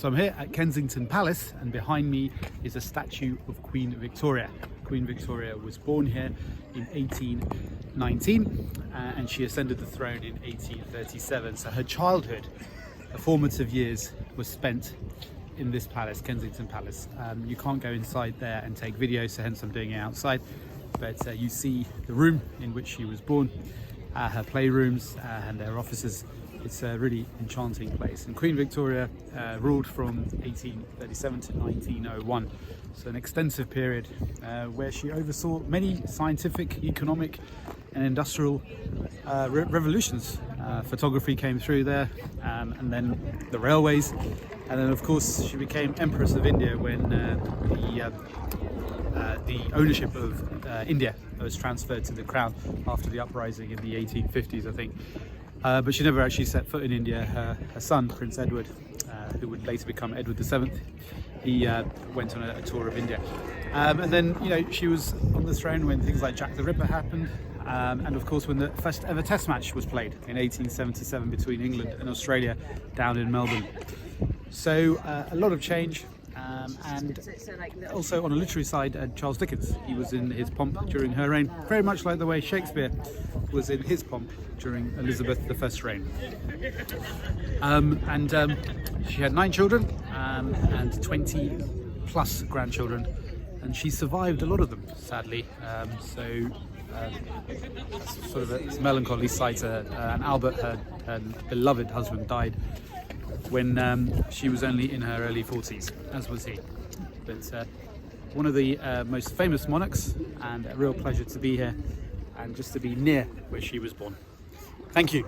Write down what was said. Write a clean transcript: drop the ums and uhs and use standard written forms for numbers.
So I'm here at Kensington Palace, and behind me is a statue of Queen Victoria. Queen Victoria was born here in 1819 and she ascended the throne in 1837. So her childhood, her formative years, was spent in this palace, Kensington Palace. You can't go inside there and take videos, so hence I'm doing it outside. But you see the room in which she was born, her playrooms and her offices. It's a really enchanting place. And Queen Victoria ruled from 1837 to 1901. So an extensive period where she oversaw many scientific, economic and industrial revolutions. Photography came through there, and then the railways. And then of course she became Empress of India when the ownership of India was transferred to the crown after the uprising in the 1850s, I think. But she never actually set foot in India. Her son, Prince Edward, who would later become Edward VII, he went on a tour of India. And then, you know, she was on the throne when things like Jack the Ripper happened, and of course when the first ever Test match was played in 1877 between England and Australia down in Melbourne. So a lot of change. And also on a literary side, Charles Dickens, he was in his pomp during her reign, very much like the way Shakespeare was in his pomp during Elizabeth I's reign. She had 9 children and 20 plus grandchildren, and she survived a lot of them, sadly. That's sort of a melancholy sight. And Albert, her beloved husband, died when she was only in her early 40s, as was he. But one of the most famous monarchs, and a real pleasure to be here and just to be near where she was born. Thank you.